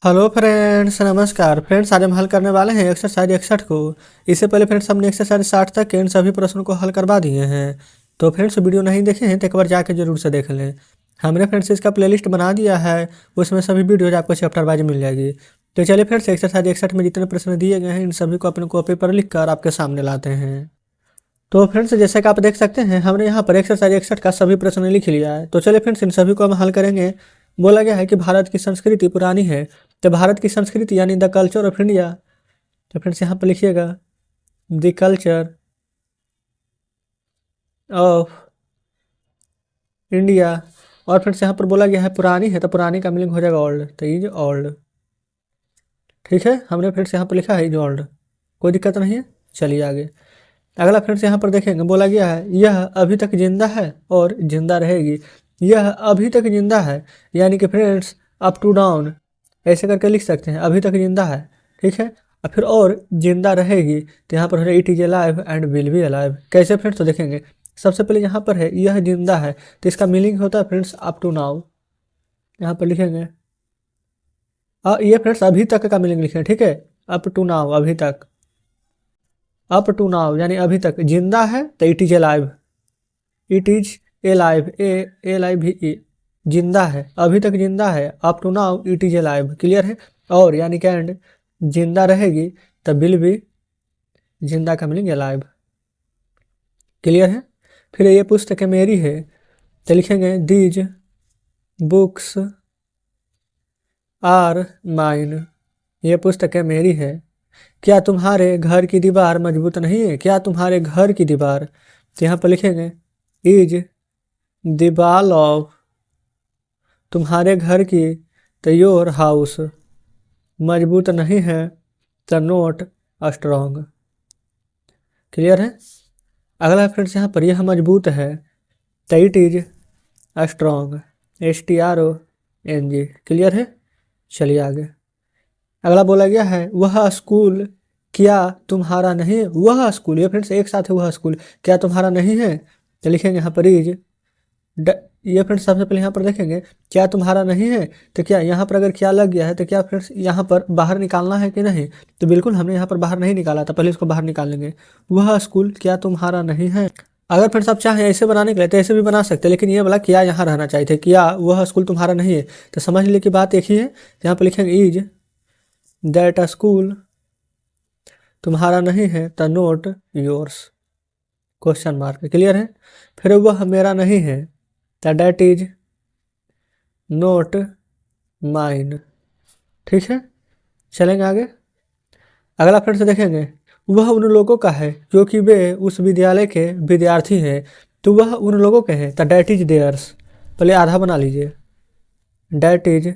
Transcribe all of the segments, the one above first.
Hello friends, नमस्कार friends. आज हम हल करने वाले हैं एक्सरसाइज 61 को। इससे पहले फ्रेंड्स हमने एक्सरसाइज 60 तक के इन सभी प्रश्नों को हल करवा दिए हैं। तो फ्रेंड्स वीडियो नहीं देखे हैं तो एक बार जाके जरूर से देख लें। हमने फ्रेंड्स इसका प्लेलिस्ट बना दिया है, उसमें सभी वीडियोज आपको चैप्टर वाइज मिल जाएगी। तो चलिए फ्रेंड्स, एक्सरसाइज 61 में जितने प्रश्न दिए गए हैं इन सभी को अपने कॉपी पर लिख कर आपके सामने लाते हैं। तो फ्रेंड्स, जैसे कि आप देख सकते हैं हमने यहाँ पर एक्सरसाइज 61 का सभी प्रश्न लिख लिया है। तो चलिए फ्रेंड्स, इन सभी को हम हल करेंगे। बोला गया है कि भारत की संस्कृति पुरानी है। तो भारत की संस्कृति यानी द कल्चर ऑफ इंडिया। तो फ्रेंड्स यहाँ पर लिखिएगा द कल्चर ऑफ इंडिया। और फ्रेंड्स यहाँ पर बोला गया है पुरानी है, तो पुरानी का मीनिंग हो जाएगा ओल्ड, तो इज ओल्ड। ठीक है, हमने फ्रेंड्स यहाँ पर लिखा है इज ओल्ड, कोई दिक्कत नहीं है। चलिए आगे। अगला फ्रेंड्स यहाँ पर देखेंगे, बोला गया है यह अभी तक जिंदा है और जिंदा रहेगी। यह अभी तक जिंदा है यानी कि फ्रेंड्स अप टू डाउन ऐसे करके लिख सकते हैं, अभी तक जिंदा है। ठीक है, और फिर और जिंदा रहेगी तो यहाँ पर हो जाए it is alive and will be alive. कैसे फ्रेंड्स, तो देखेंगे सबसे पहले यहाँ पर है यह जिंदा है, तो इसका मीनिंग होता है फ्रेंड्स अप टू नाउ। यहाँ पर लिखेंगे ये फ्रेंड्स अभी तक का मीनिंग लिखें। ठीक है, अप टू नाउ अभी तक, अप टू नाउ यानी अभी तक। जिंदा है तो it is alive, it is alive, alive ही ई, जिंदा है अभी तक जिंदा है। Up to now it is alive, clear है। और यानी कैंड जिंदा रहेगी तब विल भी, जिंदा का मीनिंग अलाइव, क्लियर है। फिर ये पुस्तक मेरी है, तो लिखेंगे दीज बुक्स आर माइन। ये पुस्तकें मेरी है। क्या तुम्हारे घर की दीवार मजबूत नहीं है? क्या तुम्हारे घर की दीवार, तो यहाँ पर लिखेंगे इज द वॉल ऑफ, तुम्हारे घर की, तो योर हाउस मजबूत नहीं है, तो नोट स्ट्रॉन्ग, क्लियर है। अगला फ्रेंड्स यहाँ पर यह मजबूत है, तो it is strong, STRONG, clear है। चलिए आगे। अगला बोला गया है वह स्कूल क्या तुम्हारा नहीं है? वह स्कूल, ये फ्रेंड्स एक साथ है, वह स्कूल क्या तुम्हारा नहीं है, तो लिखेंगे यहाँ पर इज ये फ्रेंड्स सबसे पहले यहाँ पर देखेंगे क्या तुम्हारा नहीं है, तो क्या यहाँ पर अगर क्या लग गया है तो क्या फ्रेंड्स यहाँ पर बाहर निकालना है कि नहीं, तो बिल्कुल हमने यहाँ पर बाहर नहीं निकाला था, पहले इसको बाहर निकाल लेंगे। वह स्कूल क्या तुम्हारा नहीं है। अगर फ्रेंड्स आप चाहें ऐसे बनाने के लिए तो ऐसे भी बना सकते हैं, लेकिन ये वाला क्या यहाँ रहना चाहिए थे, क्या वह स्कूल तुम्हारा नहीं है, तो समझ लीजिए कि बात एक ही है। यहाँ पर लिखेंगे इज दैट स्कूल तुम्हारा नहीं है, तो note yours, question mark, clear है। फिर वह मेरा नहीं है, तो डैट इज नोट माइन, ठीक है। चलेंगे आगे। अगला फ्रेंड्स देखेंगे वह उन लोगों का है क्योंकि वे उस विद्यालय के विद्यार्थी हैं, तो वह उन लोगों के हैं, तो डैट इज देयर्स, पहले आधा बना लीजिए, डैट इज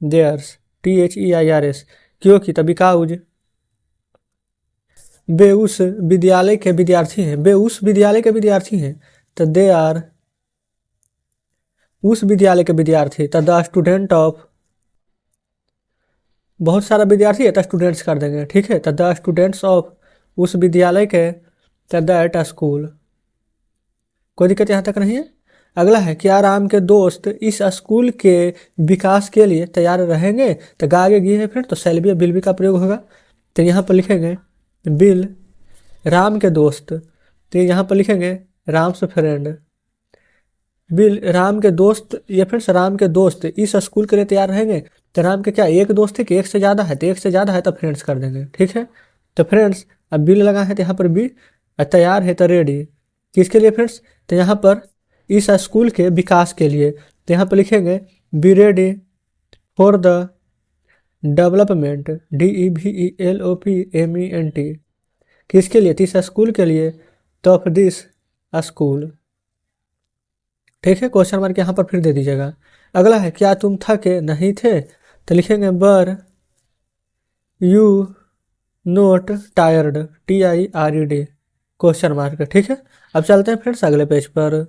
देयर्स, THEIRS, क्योंकि तभी बिकॉज वे उस विद्यालय के विद्यार्थी हैं, वे उस विद्यालय के विद्यार्थी हैं, तो दे आर उस विद्यालय के विद्यार्थी, तो द स्टूडेंट ऑफ, बहुत सारा विद्यार्थी है तो स्टूडेंट्स कर देंगे, ठीक है, तो द स्टूडेंट्स ऑफ उस विद्यालय के, तो दैट स्कूल, कोई दिक्कत यहाँ तक नहीं है। अगला है क्या राम के दोस्त इस स्कूल के विकास के लिए तैयार रहेंगे, तो आगे गी है फ्रेंड, तो शैल बी विल बी का प्रयोग होगा, तो यहाँ पर लिखेंगे बिल राम के दोस्त, तो यहाँ पर लिखेंगे राम्स फ्रेंड, बिल राम के दोस्त, ये फ्रेंड्स राम के दोस्त इस स्कूल के लिए तैयार रहेंगे, तो राम के क्या एक दोस्त है कि एक से ज़्यादा है, तो एक से ज़्यादा है तो फ्रेंड्स कर देंगे, ठीक है। तो फ्रेंड्स अब बिल लगा है तो यहाँ पर बी, तैयार है तो रेडी, किसके लिए फ्रेंड्स, तो यहाँ पर इस स्कूल के विकास के लिए, तो यहाँ पर लिखेंगे be ready for the development, DEVELOPMENT, किसके लिए, तो इस स्कूल के लिए, तो ऑफ दिस स्कूल, ठीक है। क्वेश्चन मार्क यहाँ पर फिर दे दीजिएगा। अगला है क्या तुम थके नहीं थे, तो लिखेंगे बर you note tired, TIRED, question mark, ठीक है। अब चलते हैं फ्रेंड्स अगले पेज पर।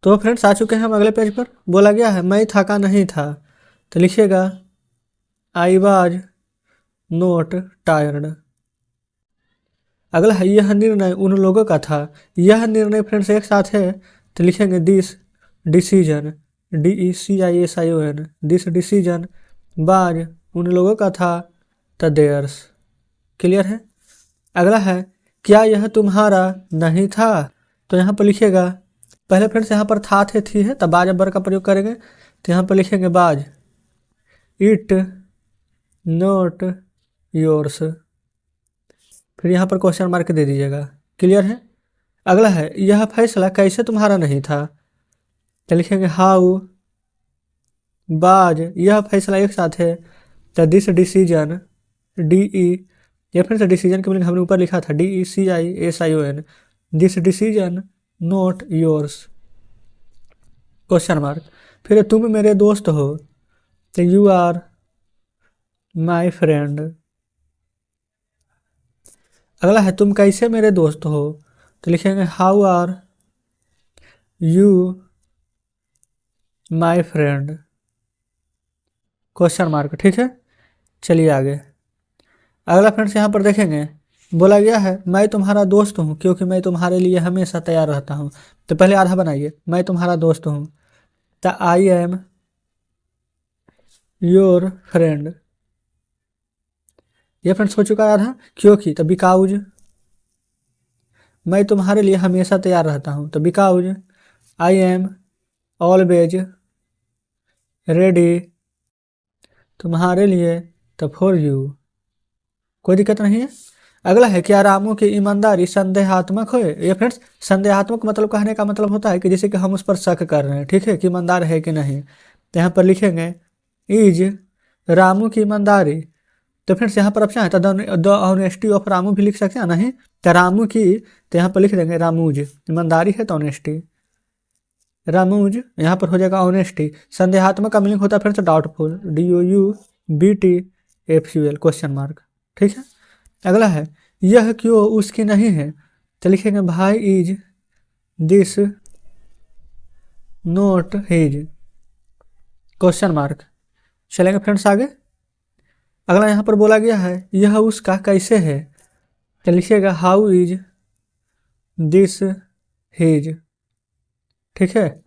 तो फ्रेंड्स आ चुके हैं हम अगले पेज पर। बोला गया है मैं थका नहीं था, तो लिखिएगा आई वाज नोट टायर्ड। अगला है यह निर्णय उन लोगों का था, यह निर्णय फ्रेंड्स एक साथ है, तो लिखेंगे this decision, DECISION, this decision was उन लोगों का था द देयर्स। क्लियर है। अगला है क्या यह तुम्हारा नहीं था, तो यहाँ पर लिखिएगा पहले फ्रेंड्स यहाँ पर था थे थी है तब बाज अब्बर का प्रयोग करेंगे, तो यहाँ पर लिखेंगे बाज इट नॉट योर्स, फिर यहाँ पर क्वेश्चन मार्क दे दीजिएगा। क्लियर है। अगला है यह फैसला कैसे तुम्हारा नहीं था, तो लिखेंगे हाउ बाज यह फैसला एक साथ है, तो दिस डिसीजन डी ई, या फिर से डिसीजन के मीनिंग हमने ऊपर लिखा था DECISION, this decision not yours question mark. फिर तुम मेरे दोस्त हो, तो यू आर माई फ्रेंड। अगला है तुम कैसे मेरे दोस्त हो, तो लिखेंगे how are you my friend question mark. ठीक है, चलिए आगे। अगला फ्रेंड्स यहाँ पर देखेंगे बोला गया है मैं तुम्हारा दोस्त हूँ क्योंकि मैं तुम्हारे लिए हमेशा तैयार रहता हूँ, तो पहले आधा बनाइए मैं तुम्हारा दोस्त हूँ, तो आई एम योर फ्रेंड। ये फ्रेंड्स हो चुका है आधा। क्योंकि तो बिकाउज मैं तुम्हारे लिए हमेशा तैयार रहता हूँ, तो because I am always ready तुम्हारे लिए, तो फॉर यू कोई दिक्कत नहीं है। अगला है क्या रामू की ईमानदारी संदेहात्मक है। ये फ्रेंड्स संदेहात्मक मतलब कहने का मतलब होता है कि जैसे कि हम उस पर शक कर रहे हैं, ठीक है, कि ईमानदार है कि नहीं, तो यहाँ पर लिखेंगे इज रामू की ईमानदारी, तो फ्रेंड्स यहाँ पर ऑप्शन है तो द ऑनेस्टी ऑफ रामू भी लिख सकते हैं नहीं, तो रामू की तो यहाँ पर लिख देंगे रामूज, ईमानदारी है तो ऑनेस्टी, रामूज यहाँ पर हो जाएगा ऑनेस्टी। संदेहात्मक का मीनिंग होता है friends doubtful, DOUBTFUL question mark. ठीक है। अगला है यह क्यों उसकी नहीं है, तो लिखेंगे भाई is this not his question mark. चलेंगे फ्रेंड्स आगे। अगला यहाँ पर बोला गया है यह उसका कैसे है, तो लिखिएगा हाउ इज दिस हिज। ठीक है।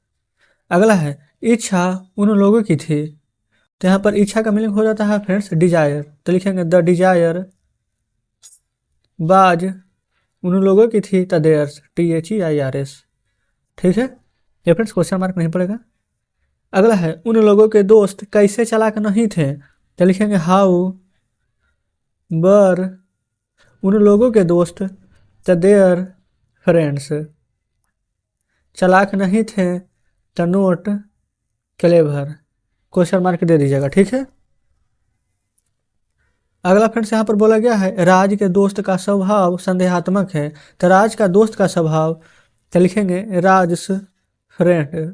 अगला है इच्छा उन लोगों की थी, तो यहाँ पर इच्छा का मीनिंग हो जाता है फ्रेंड्स डिजायर, तो लिखेंगे द डिजायर बाज उन लोगों की थी द देयर्स THEIRS। ठीक है, ये फ्रेंड्स क्वेश्चन मार्क नहीं पड़ेगा। अगला है उन लोगों के दोस्त कैसे चालाक नहीं थे, तो लिखेंगे हाउ बर उन लोगों के दोस्त द देयर फ्रेंड्स चालाक नहीं थे the not clever question mark दे दीजिएगा। ठीक है। अगला फ्रेंड्स यहाँ पर बोला गया है राज के दोस्त का स्वभाव संदेहात्मक है, तो राज का दोस्त का स्वभाव, तो लिखेंगे राज फ्रेंड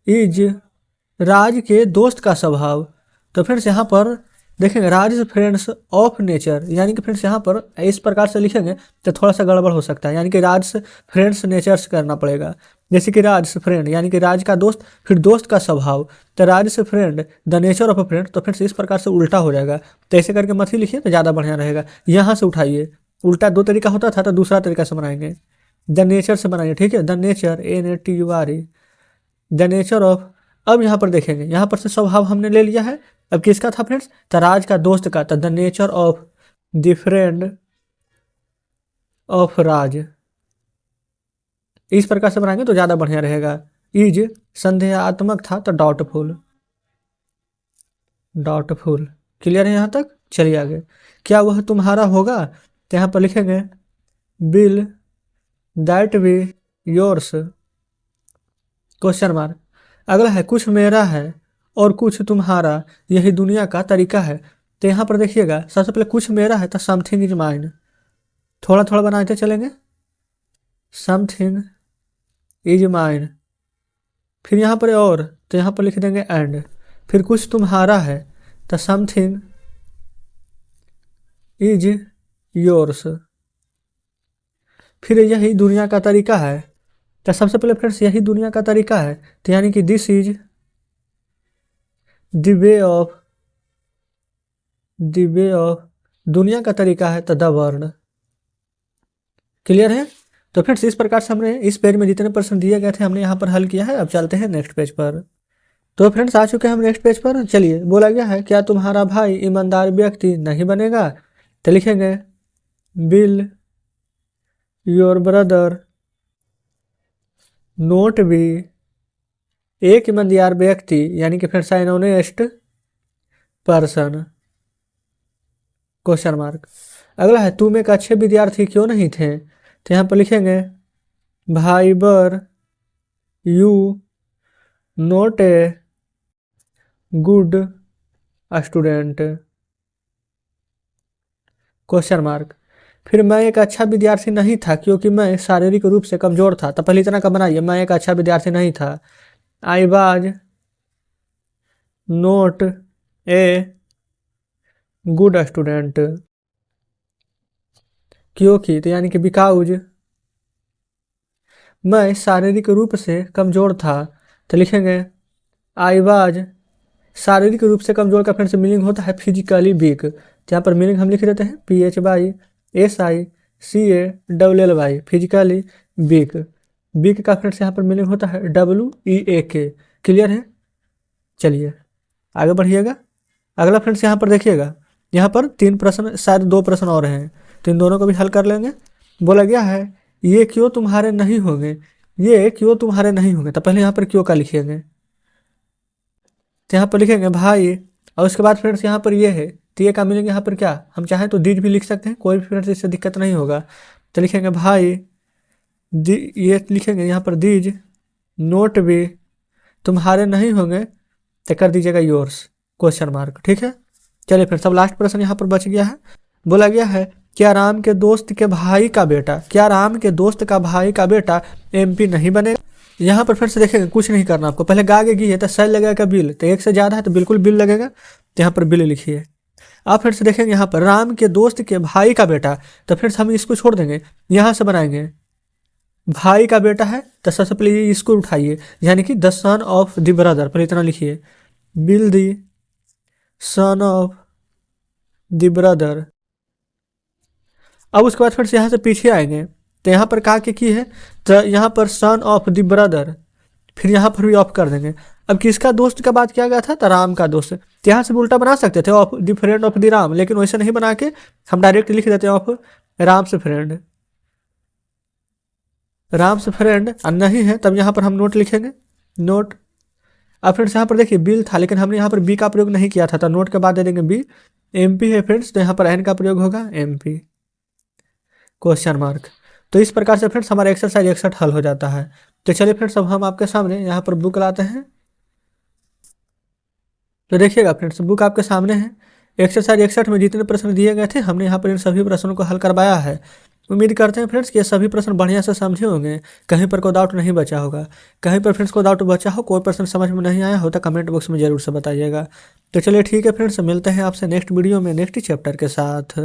इज राज के दोस्त का स्वभाव, तो फ्रेंड्स यहाँ पर देखेंगे राज फ्रेंड्स ऑफ नेचर, यानी कि फ्रेंड्स यहाँ पर इस प्रकार से लिखेंगे तो थोड़ा सा गड़बड़ हो सकता है, यानी कि राज फ्रेंड्स नेचर्स करना पड़ेगा। जैसे कि राज फ्रेंड यानी कि राज का दोस्त, फिर दोस्त का स्वभाव, तो राज से friend the nature of a friend, तो फ्रेंड्स इस प्रकार से उल्टा हो जाएगा, तो ऐसे करके मत ही लिखिए तो ज़्यादा बढ़िया रहेगा। यहाँ से उठाइए, उल्टा दो तरीका होता था तो दूसरा तरीका से बनाएंगे, द नेचर से बनाइए। ठीक है, the nature NATURE the nature of. अब यहाँ पर देखेंगे यहाँ पर से स्वभाव हमने ले लिया है, अब किसका था फ्रेंड्स, तो राज का दोस्त का, तो the nature of the friend of Raj, इस प्रकार से बनाएंगे तो ज़्यादा बढ़िया रहेगा। इज संदेहात्मक था तो डाउटफुल, डाउटफुल। क्लियर है यहाँ तक। चलिए आगे। क्या वह तुम्हारा होगा, तो यहाँ पर लिखेंगे will that be yours question mark. अगला है कुछ मेरा है और कुछ तुम्हारा, यही दुनिया का तरीका है, तो यहाँ पर देखिएगा सबसे पहले कुछ मेरा है तो समथिंग इज माइन, थोड़ा थोड़ा बनाते चलेंगे, समथिंग इज माइन, फिर यहाँ पर और, तो यहाँ पर लिख देंगे एंड, फिर कुछ तुम्हारा है तो समथिंग इज योर्स, फिर यही दुनिया का तरीका है, तो सबसे पहले फ्रेंड्स यही दुनिया का तरीका है, तो यानी कि this is the way of दुनिया का तरीका है तो द वर्ल्ड। क्लियर है। तो फ्रेंड्स इस प्रकार से हमने इस पेज में जितने प्रश्न दिए गए थे हमने यहाँ पर हल किया है। अब चलते हैं नेक्स्ट पेज पर। तो फ्रेंड्स आ चुके हैं हम नेक्स्ट पेज पर। चलिए, बोला गया है क्या तुम्हारा भाई ईमानदार व्यक्ति नहीं बनेगा? तो लिखेंगे will your brother not be, एक ईमानदार व्यक्ति यानी कि friends an honest person, question mark. अगला है तुम एक अच्छे विद्यार्थी क्यों नहीं थे? तो यहाँ पर लिखेंगे भाई बर you note a good student, question mark. फिर मैं एक अच्छा विद्यार्थी नहीं था क्योंकि मैं शारीरिक रूप से कमजोर था। तो पहले इतना का बनाइए, मैं एक अच्छा विद्यार्थी नहीं था। I was note a good student, क्योंकि तो यानी कि बिकॉज मैं शारीरिक रूप से कमजोर था। तो लिखेंगे आई वाज, शारीरिक रूप से कमजोर का फ्रेंड्स मीनिंग होता है फिजिकली वीक। यहाँ पर मीनिंग हम लिख देते हैं PHYSICALLY, फिजिकली वीक। वीक का फ्रेंड्स यहाँ पर मीनिंग होता है WEAK। क्लियर है? चलिए आगे बढ़िएगा। अगला फ्रेंड्स यहाँ पर देखिएगा, यहाँ पर 3 प्रश्न, शायद 2 प्रश्न और हैं, तो इन दोनों को भी हल कर लेंगे। बोला गया है ये क्यों तुम्हारे नहीं होंगे, ये क्यों तुम्हारे नहीं होंगे। तो पहले यहाँ पर क्यों का लिखेंगे, तो यहाँ पर लिखेंगे भाई, और उसके बाद फ्रेंड्स यहाँ पर ये है, तो ये का मीनिंग यहाँ पर क्या, हम चाहें तो दीज भी लिख सकते हैं, कोई भी फ्रेंड्स इससे दिक्कत नहीं होगा। तो लिखेंगे भाई ये लिखेंगे यहाँ पर दीज नोट भी तुम्हारे नहीं होंगे, तो कर दीजिएगा योर्स, क्वेश्चन मार्क। ठीक है, चलिए फिर सब लास्ट प्रश्न यहाँ पर बच गया है। बोला गया है क्या राम के दोस्त के भाई का बेटा, क्या राम के दोस्त का भाई का बेटा MP नहीं बनेगा? यहाँ पर फिर से देखेंगे, कुछ नहीं करना आपको, पहले गा गी है तो सेल लगेगा बिल, तो एक से ज़्यादा है तो बिल्कुल बिल लगेगा, तो यहाँ पर बिल लिखिए। आप फिर से देखेंगे यहाँ पर राम के दोस्त के भाई का बेटा, तो फिर हम इसको छोड़ देंगे, यहाँ से बनाएंगे भाई का बेटा है तो सबसे पहले इसको उठाइए, यानी कि the son of the brother, पहले इतना लिखिए bill the son of the brother. अब उसके बाद फिर से यहाँ से पीछे आएंगे, तो यहाँ पर कहा की है, तो यहाँ पर सन ऑफ द ब्रदर, फिर यहाँ पर भी ऑफ कर देंगे। अब किसका दोस्त का बात किया गया था, तो राम का दोस्त, तो यहाँ से उल्टा बना सकते थे of the friend of the Ram, लेकिन वैसे नहीं बना के हम डायरेक्ट लिख देते हैं ऑफ राम से फ्रेंड, राम से फ्रेंड नहीं है तब यहाँ पर हम नोट लिखेंगे, नोट। अब फ्रेंड्स यहाँ पर देखिए बिल था, लेकिन हमने यहाँ पर बी का प्रयोग नहीं किया था, तो नोट के बाद दे देंगे बी। MP है फ्रेंड्स, तो यहाँ पर एन का प्रयोग होगा MP, क्वेश्चन मार्क। तो इस प्रकार से फ्रेंड्स हमारा एक्सरसाइज 61 हल हो जाता है। तो चलिए फ्रेंड्स अब हम आपके सामने यहाँ पर बुक लाते हैं, तो देखिएगा फ्रेंड्स बुक आपके सामने है। एक्सरसाइज 61 में जितने प्रश्न दिए गए थे हमने यहाँ पर इन सभी प्रश्नों को हल करवाया है। उम्मीद करते हैं फ्रेंड्स कि ये सभी प्रश्न बढ़िया से समझे होंगे, कहीं पर कोई डाउट नहीं बचा होगा। कहीं पर फ्रेंड्स को डाउट बचा हो, कोई प्रश्न समझ में नहीं आया हो, तो कमेंट बॉक्स में जरूर से बताइएगा। तो चलिए ठीक है फ्रेंड्स, मिलते हैं आपसे नेक्स्ट वीडियो में नेक्स्ट चैप्टर के साथ।